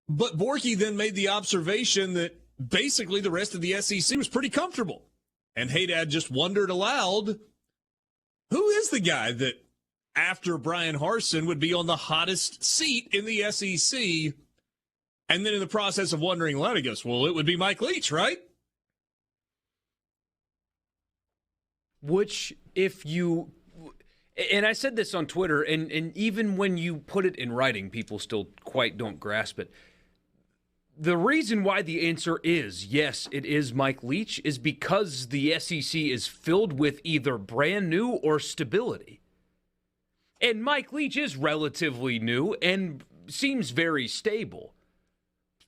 But Borky then made the observation that basically the rest of the SEC was pretty comfortable. And Haydad just wondered aloud, who is the guy that after Brian Harsin would be on the hottest seat in the SEC? And then in the process of wondering aloud, he goes, well, it would be Mike Leach, right? Which, if you, and I said this on Twitter, and even when you put it in writing, people still quite don't grasp it. The reason why the answer is yes, it is Mike Leach is because the SEC is filled with either brand new or stability. And Mike Leach is relatively new and seems very stable.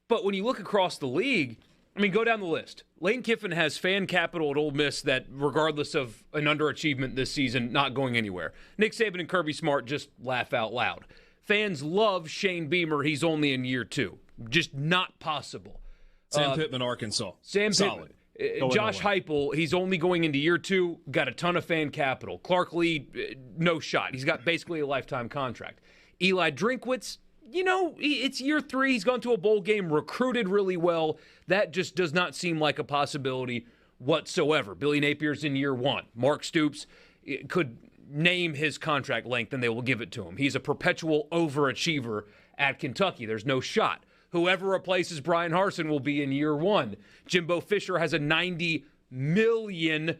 But when you look across the league, I mean, go down the list. Lane Kiffin has fan capital at Ole Miss that, regardless of an underachievement this season, not going anywhere. Nick Saban and Kirby Smart just laugh out loud. Fans love Shane Beamer. He's only in year 2. Just not possible. Sam Pittman, Arkansas. Sam Solid. Pittman. Josh Heupel, he's only going into year 2, got a ton of fan capital. Clark Lee, no shot. He's got basically a lifetime contract. Eli Drinkwitz, you know, it's year 3. He's gone to a bowl game, recruited really well. That just does not seem like a possibility whatsoever. Billy Napier's in year 1. Mark Stoops could name his contract length and they will give it to him. He's a perpetual overachiever at Kentucky. There's no shot. Whoever replaces Brian Harsin will be in year 1. Jimbo Fisher has a $90 million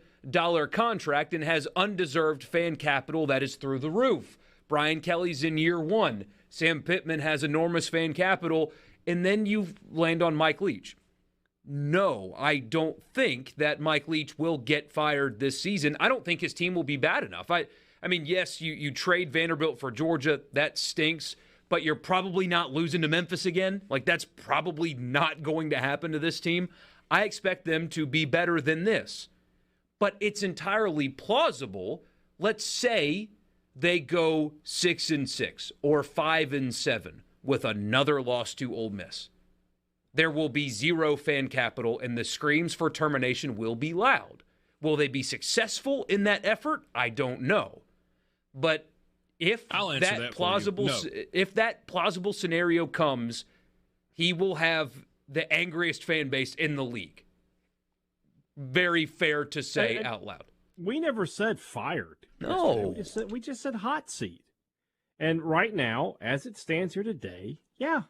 contract and has undeserved fan capital that is through the roof. Brian Kelly's in year 1. Sam Pittman has enormous fan capital. And then you land on Mike Leach. No, I don't think that Mike Leach will get fired this season. I don't think his team will be bad enough. I mean, yes, you trade Vanderbilt for Georgia. That stinks. But you're probably not losing to Memphis again. Like, that's probably not going to happen to this team. I expect them to be better than this. But it's entirely plausible. Let's say they go 6-6 or 5-7 with another loss to Ole Miss. There will be zero fan capital, and the screams for termination will be loud. Will they be successful in that effort? I don't know. But if that plausible scenario comes, he will have the angriest fan base in the league. Very fair to say out loud. We never said fired. No. We just said hot seat. And right now, as it stands here today, yeah,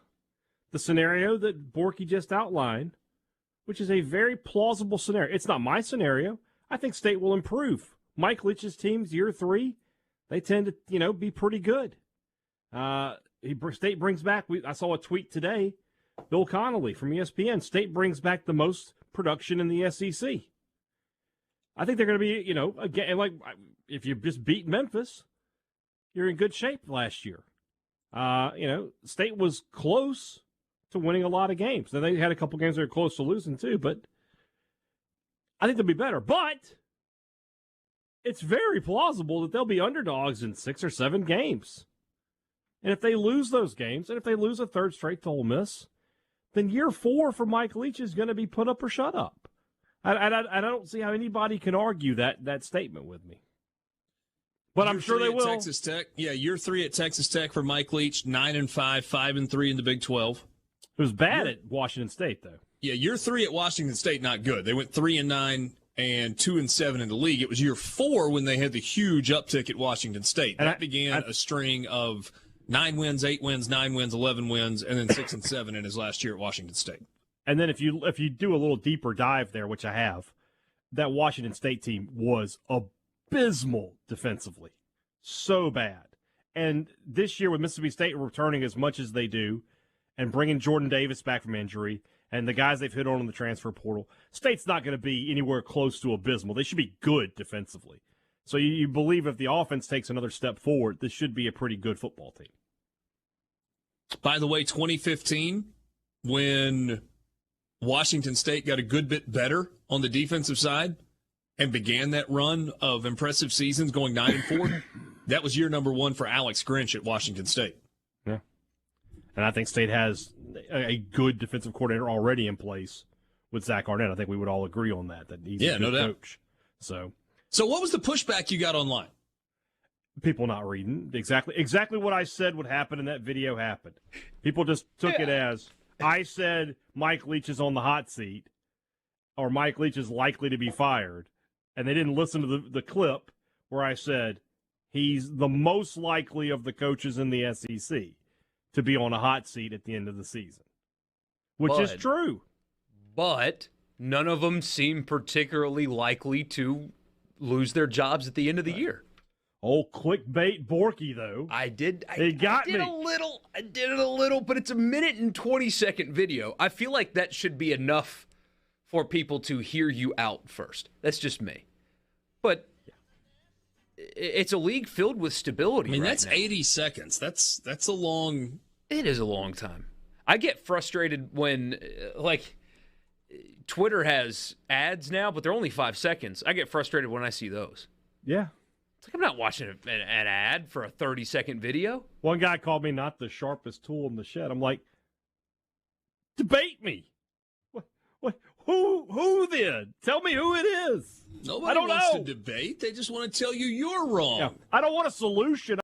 the scenario that Borky just outlined, which is a very plausible scenario. It's not my scenario. I think State will improve. Mike Leach's team's year 3. They tend to, be pretty good. State brings back, I saw a tweet today, Bill Connolly from ESPN, State brings back the most production in the SEC. I think they're going to be, again, like if you just beat Memphis, you're in good shape last year. State was close to winning a lot of games. Now, they had a couple games they were close to losing too, but I think they'll be better. But it's very plausible that they'll be underdogs in 6 or 7 games. And if they lose those games, and if they lose a third straight to Ole Miss, then year 4 for Mike Leach is going to be put up or shut up. I don't see how anybody can argue that statement with me. But I'm sure they will. Texas Tech, year 3 at Texas Tech for Mike Leach, 9-5, 5-3 in the Big 12. It was bad at Washington State, though. Yeah, year 3 at Washington State, not good. They went 3-9. And 2-7 in the league. It was year 4 when they had the huge uptick at Washington State. That began a string of 9 wins, 8 wins, 9 wins, 11 wins, and then 6-7 in his last year at Washington State. And then if you do a little deeper dive there, which I have, that Washington State team was abysmal defensively, so bad. And this year with Mississippi State returning as much as they do, and bringing Jordan Davis back from injury, and the guys they've hit on in the transfer portal, State's not going to be anywhere close to abysmal. They should be good defensively. So you believe if the offense takes another step forward, this should be a pretty good football team. By the way, 2015, when Washington State got a good bit better on the defensive side and began that run of impressive seasons going 9-4, that was year number 1 for Alex Grinch at Washington State. Yeah. And I think State has a good defensive coordinator already in place with Zach Arnett. I think we would all agree on that he's a good coach. So what was the pushback you got online? People not reading. Exactly what I said would happen in that video happened. People just took it as, I said Mike Leach is on the hot seat or Mike Leach is likely to be fired, and they didn't listen to the clip where I said he's the most likely of the coaches in the SEC to be on a hot seat at the end of the season, which is true. But none of them seem particularly likely to lose their jobs at the end of the year. Oh, clickbait Borky, though. I did me. I did it a little, but it's a minute and 20-second video. I feel like that should be enough for people to hear you out first. That's just me. But it's a league filled with stability. I mean, right that's now. 80 seconds. That's a long. It is a long time. I get frustrated when, Twitter has ads now, but they're only 5 seconds. I get frustrated when I see those. Yeah. It's like I'm not watching an ad for a 30-second video. One guy called me not the sharpest tool in the shed. I'm like, debate me. What? Who then? Tell me who it is. Nobody wants to debate. They just want to tell you you're wrong. Yeah, I don't want a solution.